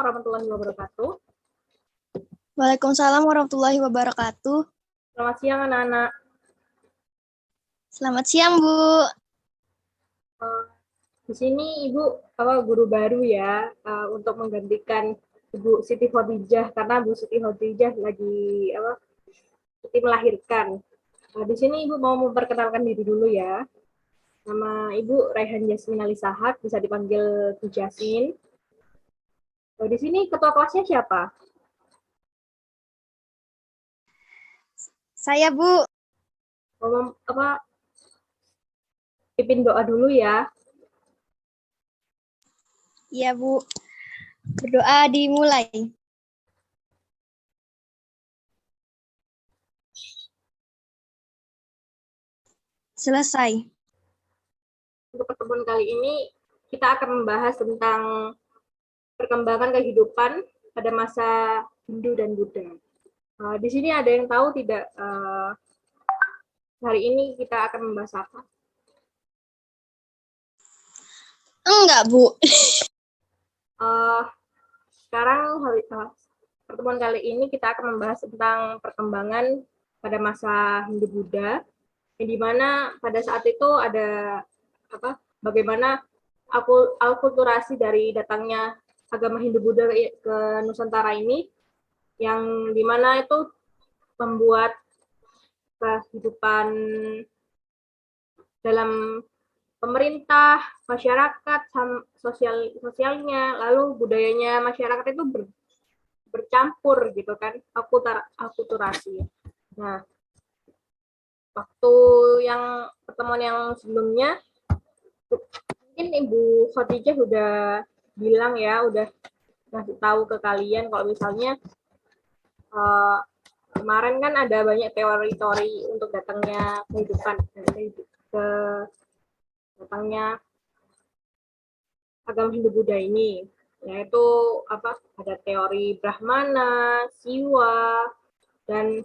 warahmatullahi wabarakatuh. Waalaikumsalam warahmatullahi wabarakatuh. Selamat siang anak-anak. Selamat siang, Bu. Di sini Ibu guru baru ya, untuk menggantikan Ibu Siti Khadijah karena Bu Siti Khadijah lagi cuti melahirkan. Di sini Ibu mau memperkenalkan diri dulu ya. Nama Ibu Raihan Jasmin Alisahak, bisa dipanggil Bu Jasmin. Di sini ketua kelasnya siapa? Saya, Bu. Pimpin doa dulu ya. Iya, Bu. Berdoa dimulai. Selesai. Untuk pertemuan kali ini, kita akan membahas tentang perkembangan kehidupan pada masa Hindu dan Buddha. Di sini ada yang tahu tidak hari ini kita akan membahas apa? Enggak, Bu. Sekarang pertemuan kali ini kita akan membahas tentang perkembangan pada masa Hindu Buddha, yang dimana pada saat itu ada bagaimana akulturasi dari datangnya agama Hindu Buddha ke Nusantara ini, yang dimana itu membuat kehidupan dalam pemerintah, masyarakat, sosialnya, lalu budayanya masyarakat itu bercampur gitu kan, akulturasi. Nah, waktu pertemuan yang sebelumnya, mungkin Ibu Khadijah udah bilang ya, udah ngasih tahu ke kalian kalau misalnya kemarin kan ada banyak teori-teori untuk datangnya kehidupan, datangnya agama Hindu Buddha ini, yaitu ada teori Brahmana, Siwa, dan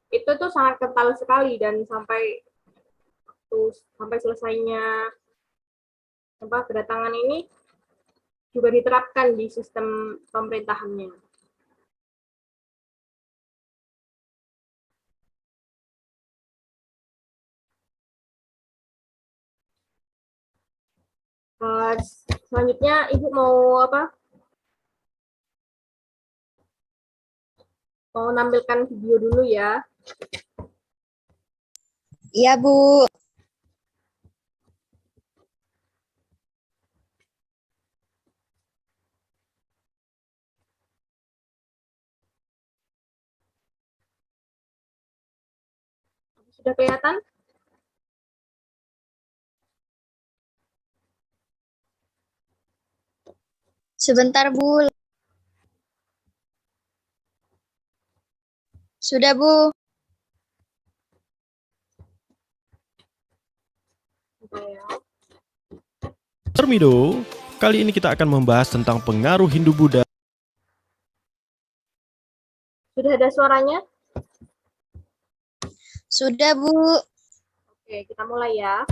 itu tuh sangat kental sekali, dan sampai selesainya kedatangan ini juga diterapkan di sistem pemerintahannya. Selanjutnya Ibu mau mau nampilkan video dulu ya. Iya, Bu. Sudah kelihatan? Sebentar, Bu. Sudah, Bu. Termido, kali ini kita akan membahas tentang pengaruh Hindu-Buddha. Sudah ada suaranya? Sudah, Bu. Oke, kita mulai ya.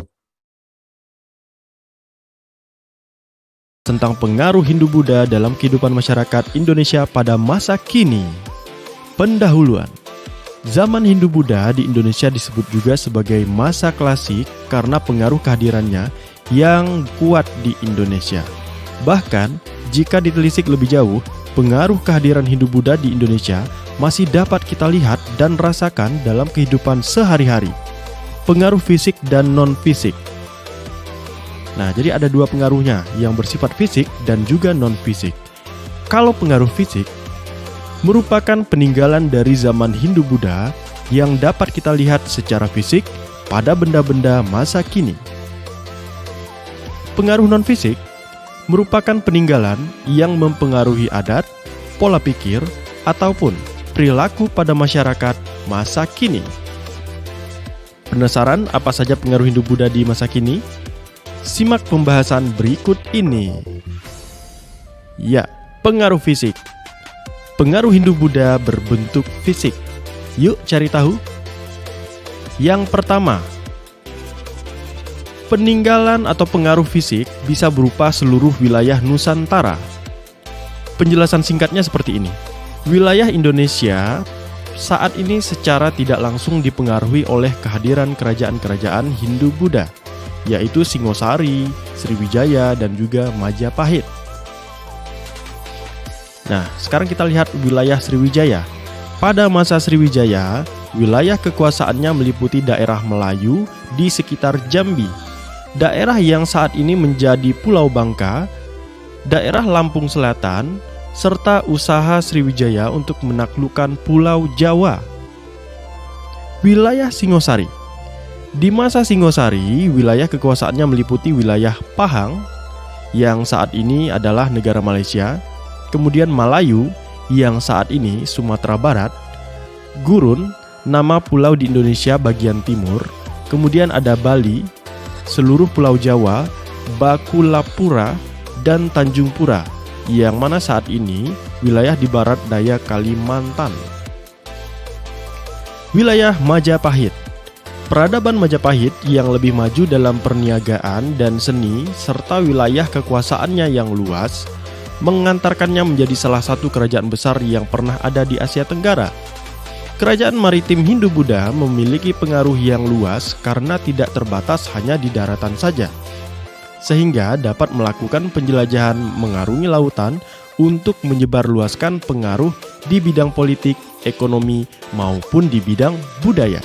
Tentang pengaruh Hindu-Buddha dalam kehidupan masyarakat Indonesia pada masa kini. Pendahuluan. Zaman Hindu-Buddha di Indonesia disebut juga sebagai masa klasik karena pengaruh kehadirannya yang kuat di Indonesia. Bahkan, jika ditelisik lebih jauh, pengaruh kehadiran Hindu-Buddha di Indonesia masih dapat kita lihat dan rasakan dalam kehidupan sehari-hari. Pengaruh fisik dan non-fisik. Nah, jadi ada dua pengaruhnya, yang bersifat fisik dan juga non-fisik. Kalau pengaruh fisik, merupakan peninggalan dari zaman Hindu-Buddha yang dapat kita lihat secara fisik pada benda-benda masa kini. Pengaruh non-fisik merupakan peninggalan yang mempengaruhi adat, pola pikir, ataupun perilaku pada masyarakat masa kini. Penasaran apa saja pengaruh Hindu-Buddha di masa kini? Simak pembahasan berikut ini. Ya, pengaruh fisik. Pengaruh Hindu-Buddha berbentuk fisik. Yuk cari tahu. Yang pertama, peninggalan atau pengaruh fisik bisa berupa seluruh wilayah Nusantara. Penjelasan singkatnya seperti ini. Wilayah Indonesia saat ini secara tidak langsung dipengaruhi oleh kehadiran kerajaan-kerajaan Hindu-Buddha, yaitu Singosari, Sriwijaya, dan juga Majapahit. Nah, sekarang kita lihat wilayah Sriwijaya. Pada masa Sriwijaya, wilayah kekuasaannya meliputi daerah Melayu di sekitar Jambi, daerah yang saat ini menjadi Pulau Bangka, daerah Lampung Selatan, serta usaha Sriwijaya untuk menaklukkan Pulau Jawa. Wilayah Singosari. Di masa Singosari, wilayah kekuasaannya meliputi wilayah Pahang, yang saat ini adalah negara Malaysia, kemudian Malayu, yang saat ini Sumatera Barat, Gurun, nama pulau di Indonesia bagian timur, kemudian ada Bali, seluruh Pulau Jawa, Bakulapura, dan Tanjung Pura, yang mana saat ini wilayah di barat daya Kalimantan. Wilayah Majapahit. Peradaban Majapahit yang lebih maju dalam perniagaan dan seni serta wilayah kekuasaannya yang luas mengantarkannya menjadi salah satu kerajaan besar yang pernah ada di Asia Tenggara. Kerajaan maritim Hindu-Buddha memiliki pengaruh yang luas karena tidak terbatas hanya di daratan saja, sehingga dapat melakukan penjelajahan mengarungi lautan untuk menyebarluaskan pengaruh di bidang politik, ekonomi, maupun di bidang budaya.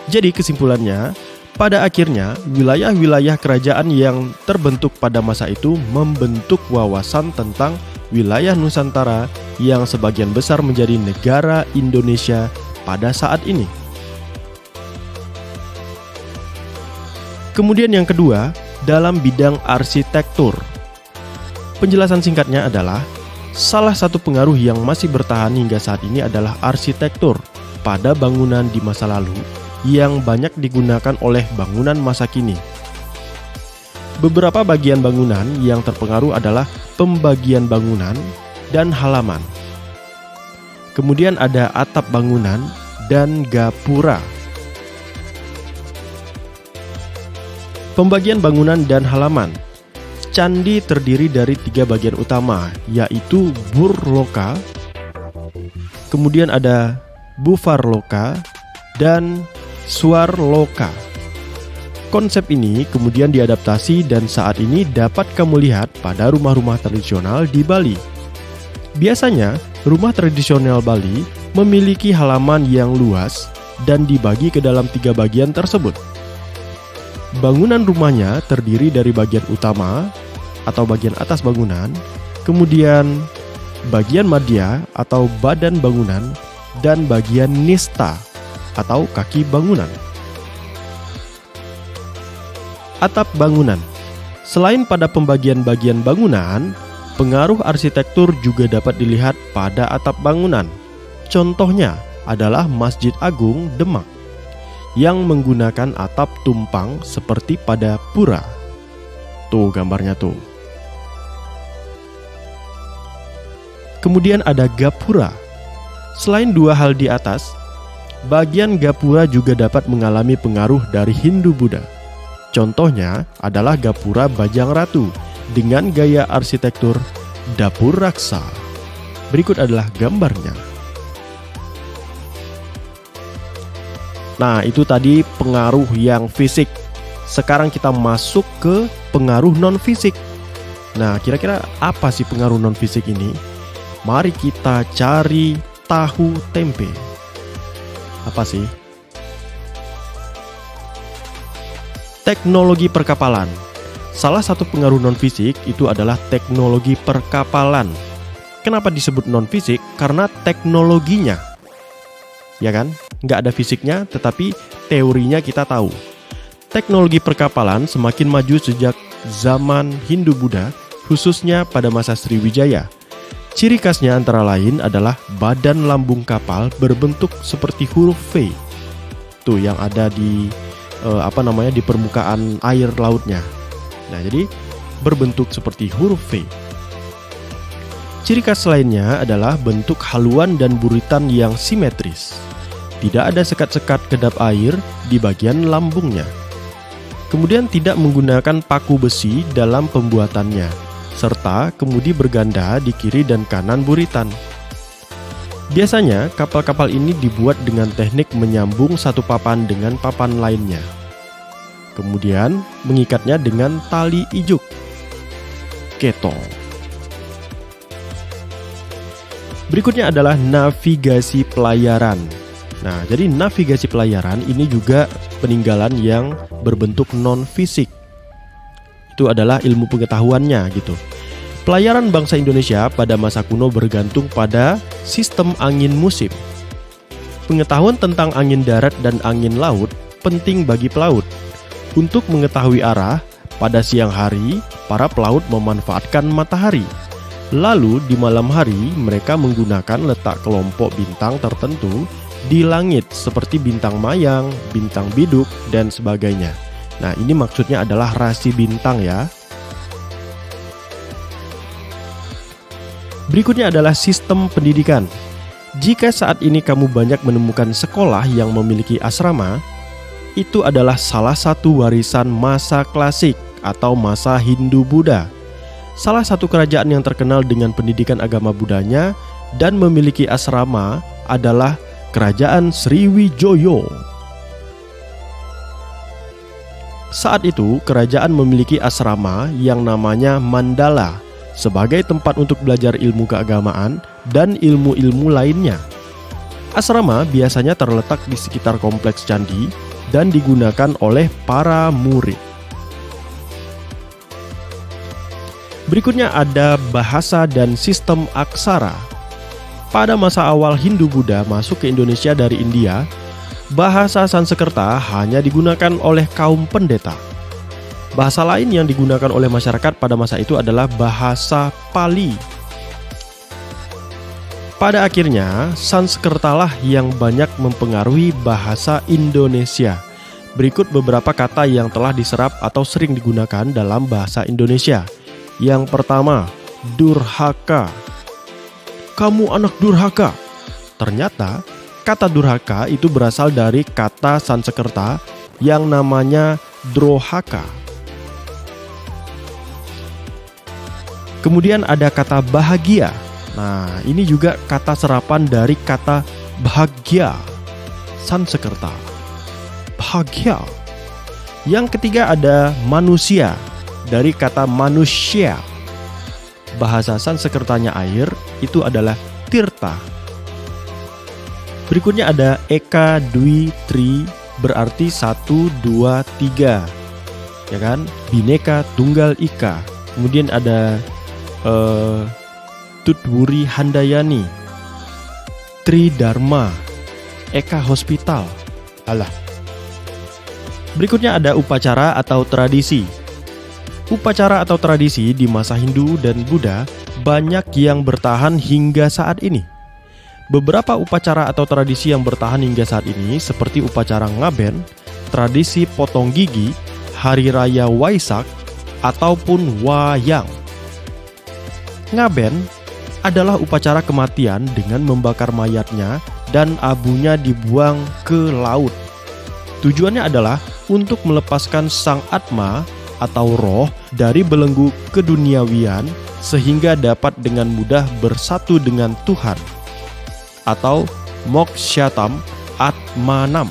Jadi kesimpulannya, pada akhirnya wilayah-wilayah kerajaan yang terbentuk pada masa itu membentuk wawasan tentang wilayah Nusantara yang sebagian besar menjadi negara Indonesia pada saat ini. Kemudian yang kedua, dalam bidang arsitektur. Penjelasan singkatnya adalah, salah satu pengaruh yang masih bertahan hingga saat ini adalah arsitektur pada bangunan di masa lalu yang banyak digunakan oleh bangunan masa kini. Beberapa bagian bangunan yang terpengaruh adalah pembagian bangunan dan halaman. Kemudian ada atap bangunan dan gapura. Pembagian bangunan dan halaman. Candi terdiri dari 3 bagian utama, yaitu Burloka, kemudian ada Bufarloka, dan Swarloka. Konsep ini kemudian diadaptasi dan saat ini dapat kamu lihat pada rumah-rumah tradisional di Bali. Biasanya, rumah tradisional Bali memiliki halaman yang luas dan dibagi ke dalam 3 bagian tersebut. Bangunan rumahnya terdiri dari bagian utama atau bagian atas bangunan, kemudian bagian madya atau badan bangunan, dan bagian nista atau kaki bangunan. Atap bangunan. Selain pada pembagian bagian bangunan, pengaruh arsitektur juga dapat dilihat pada atap bangunan. Contohnya adalah Masjid Agung Demak yang menggunakan atap tumpang seperti pada pura. Tuh gambarnya tuh. Kemudian ada gapura. Selain 2 hal di atas, bagian gapura juga dapat mengalami pengaruh dari Hindu-Buddha. Contohnya adalah gapura Bajang Ratu dengan gaya arsitektur dapur raksa. Berikut adalah gambarnya. Nah, itu tadi pengaruh yang fisik. Sekarang kita masuk ke pengaruh non-fisik. Nah, kira-kira apa sih pengaruh non-fisik ini? Mari kita cari tahu tempe. Apa sih? Teknologi perkapalan. Salah satu pengaruh non-fisik itu adalah teknologi perkapalan. Kenapa disebut non-fisik? Karena teknologinya. Ya kan? Nggak ada fisiknya, tetapi teorinya kita tahu. Teknologi perkapalan semakin maju sejak zaman Hindu-Buddha, khususnya pada masa Sriwijaya. Ciri khasnya antara lain adalah badan lambung kapal berbentuk seperti huruf V. Tuh yang ada di di permukaan air lautnya. Nah, jadi berbentuk seperti huruf V. Ciri khas lainnya adalah bentuk haluan dan buritan yang simetris. Tidak ada sekat-sekat kedap air di bagian lambungnya. Kemudian tidak menggunakan paku besi dalam pembuatannya, serta kemudi berganda di kiri dan kanan buritan. Biasanya, kapal-kapal ini dibuat dengan teknik menyambung satu papan dengan papan lainnya. Kemudian, mengikatnya dengan tali ijuk, ketong. Berikutnya adalah navigasi pelayaran. Nah, jadi navigasi pelayaran ini juga peninggalan yang berbentuk non-fisik. Itu adalah ilmu pengetahuannya gitu. Pelayaran bangsa Indonesia pada masa kuno bergantung pada sistem angin musim. Pengetahuan tentang angin darat dan angin laut penting bagi pelaut. Untuk mengetahui arah, pada siang hari, para pelaut memanfaatkan matahari. Lalu di malam hari, mereka menggunakan letak kelompok bintang tertentu di langit seperti bintang mayang, bintang biduk, dan sebagainya. Nah, ini maksudnya adalah rasi bintang ya. Berikutnya adalah sistem pendidikan. Jika saat ini kamu banyak menemukan sekolah yang memiliki asrama, itu adalah salah satu warisan masa klasik atau masa Hindu-Buddha. Salah satu kerajaan yang terkenal dengan pendidikan agama Buddhanya dan memiliki asrama adalah Kerajaan Sriwijoyo. Saat itu, kerajaan memiliki asrama yang namanya Mandala sebagai tempat untuk belajar ilmu keagamaan dan ilmu-ilmu lainnya. Asrama biasanya terletak di sekitar kompleks candi dan digunakan oleh para murid. Berikutnya ada bahasa dan sistem aksara. Pada masa awal Hindu-Buddha masuk ke Indonesia dari India, bahasa Sanskerta hanya digunakan oleh kaum pendeta. Bahasa lain yang digunakan oleh masyarakat pada masa itu adalah bahasa Pali. Pada akhirnya, Sanskertalah yang banyak mempengaruhi bahasa Indonesia. Berikut beberapa kata yang telah diserap atau sering digunakan dalam bahasa Indonesia. Yang pertama, durhaka. Kamu anak durhaka. Ternyata, kata durhaka itu berasal dari kata Sanskerta yang namanya drohaka. Kemudian ada kata bahagia. Nah, ini juga kata serapan dari kata bahagia, Sanskerta. Bahagia. Yang ketiga ada manusia, dari kata manusia. Bahasa Sanskertanya air, itu adalah tirta. Berikutnya ada eka, dwi, tri, berarti 1, 2, 3. Ya kan? Bineka Tunggal Ika. Kemudian ada Tutwuri Handayani, Tridharma, Eka Hospital. Alah. Berikutnya ada upacara atau tradisi. Upacara atau tradisi di masa Hindu dan Buddha banyak yang bertahan hingga saat ini. Beberapa upacara atau tradisi yang bertahan hingga saat ini seperti upacara ngaben, tradisi potong gigi, hari raya Waisak, ataupun wayang. Ngaben adalah upacara kematian dengan membakar mayatnya dan abunya dibuang ke laut. Tujuannya adalah untuk melepaskan sang atma atau roh dari belenggu keduniawian sehingga dapat dengan mudah bersatu dengan Tuhan, atau mokshatam atmanam.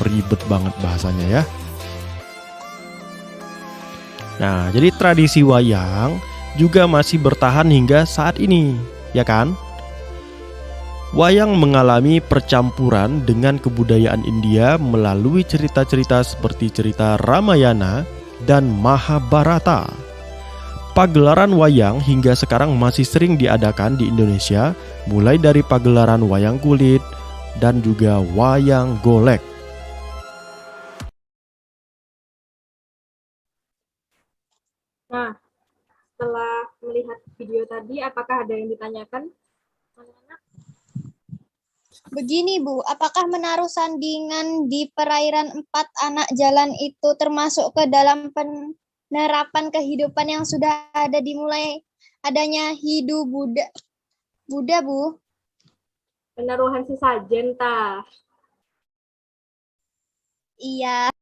Ribet banget bahasanya ya. Nah, jadi tradisi wayang juga masih bertahan hingga saat ini, ya kan? Wayang mengalami percampuran dengan kebudayaan India melalui cerita-cerita seperti cerita Ramayana dan Mahabharata. Pagelaran wayang hingga sekarang masih sering diadakan di Indonesia, mulai dari pagelaran wayang kulit dan juga wayang golek. Nah, setelah melihat video tadi, apakah ada yang ditanyakan? Begini Bu, apakah menaruh sandingan di perairan 4 anak jalan itu termasuk ke dalam penerapan kehidupan yang sudah ada dimulai adanya hidup Buddha Bu? Penaruhan sesajen, tah. Iya.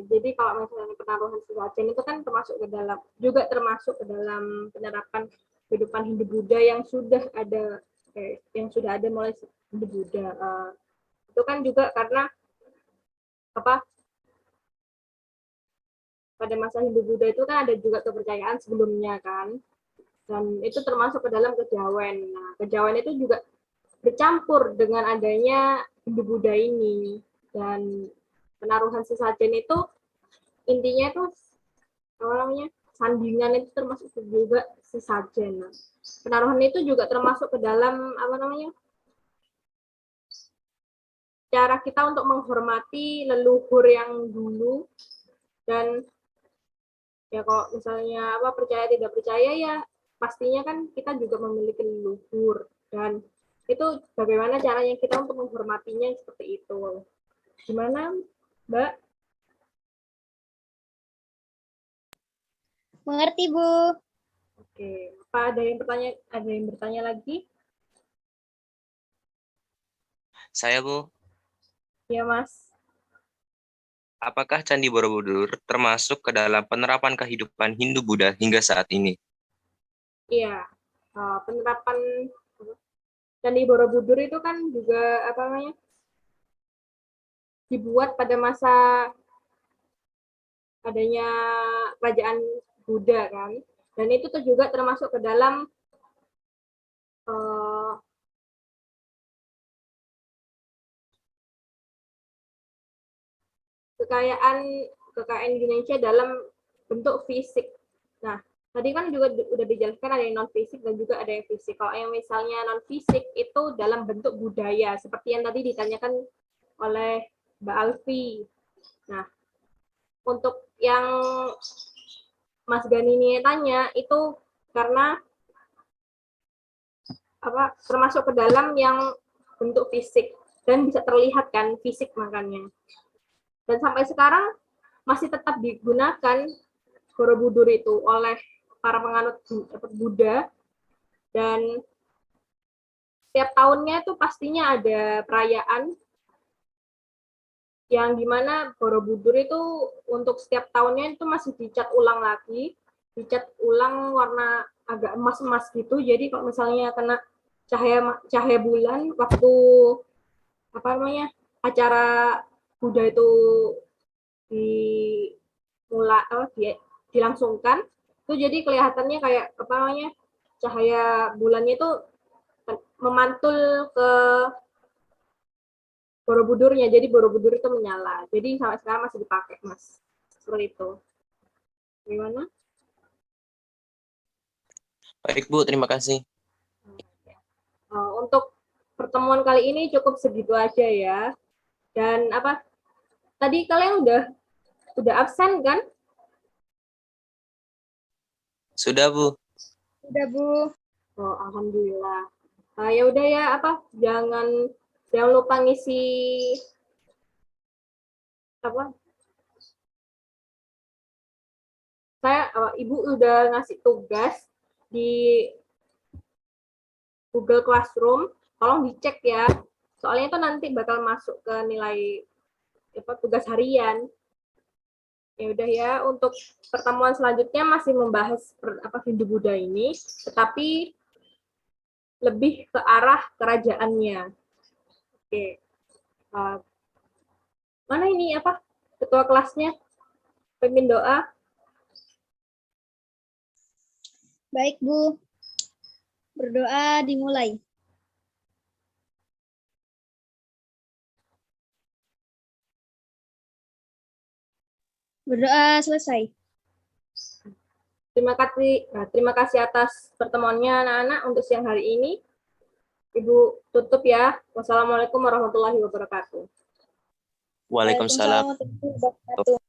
Jadi kalau misalnya penaruhan sesajen itu kan termasuk ke dalam penerapan kehidupan Hindu Buddha yang sudah ada mulai Hindu Buddha. Itu kan juga karena apa, pada masa Hindu Buddha itu kan ada juga kepercayaan sebelumnya kan, dan itu termasuk ke dalam kejawen. Nah, kejawen itu juga bercampur dengan adanya Hindu Buddha ini, dan penaruhan sesajen itu intinya itu apa namanya, sandingan itu termasuk juga sesajen. Nah, penaruhan itu juga termasuk ke dalam apa namanya, cara kita untuk menghormati leluhur yang dulu. Dan ya kalau misalnya apa, percaya tidak percaya ya pastinya kan kita juga memiliki leluhur, dan itu bagaimana caranya kita untuk menghormatinya seperti itu. Gimana, Mbak? Mengerti, Bu. Oke, apa ada yang bertanya lagi? Saya, Bu. Ya, Mas. Apakah Candi Borobudur termasuk ke dalam penerapan kehidupan Hindu-Buddha hingga saat ini? Iya, penerapan Candi Borobudur itu kan juga apa namanya, dibuat pada masa adanya kerajaan Buddha kan, dan itu tuh juga termasuk ke dalam kekayaan Indonesia dalam bentuk fisik. Nah, tadi kan juga udah dijelaskan ada yang non fisik dan juga ada yang fisik. Kalau yang misalnya non fisik itu dalam bentuk budaya, seperti yang tadi ditanyakan oleh Mbak Alfi. Nah, untuk yang Mas Gani ini tanya itu karena apa, termasuk ke dalam yang bentuk fisik dan bisa terlihat kan fisik makanya. Dan sampai sekarang masih tetap digunakan Borobudur itu oleh para penganut Buddha, dan setiap tahunnya itu pastinya ada perayaan yang dimana Borobudur itu untuk setiap tahunnya itu masih dicat ulang lagi, dicat ulang warna agak emas-emas gitu. Jadi kalau misalnya kena cahaya bulan waktu apa namanya, acara Buddha itu dilangsungkan, itu jadi kelihatannya kayak apa namanya, cahaya bulannya itu memantul ke Borobudurnya, jadi Borobudur itu menyala. Jadi sampai sekarang masih dipakai, Mas. Seperti itu. Gimana? Baik, Bu. Terima kasih. Untuk pertemuan kali ini cukup segitu aja ya. Dan apa? Tadi kalian udah absen kan? Sudah, Bu. Udah, Bu. Oh, alhamdulillah. Ya udah ya, apa? Jangan lupa ngisi apa? Ibu udah ngasih tugas di Google Classroom, tolong dicek ya. Soalnya itu nanti bakal masuk ke nilai tugas harian. Ya udah ya, untuk pertemuan selanjutnya masih membahas Hindu Buddha ini, tetapi lebih ke arah kerajaannya. Oke. Mana ini ketua kelasnya? Pimpin doa. Baik, Bu. Berdoa dimulai. Berdoa selesai. Terima kasih atas pertemuannya anak-anak untuk siang hari ini. Ibu tutup ya. Wassalamualaikum warahmatullahi wabarakatuh. Waalaikumsalam. Waalaikumsalam warahmatullahi wabarakatuh.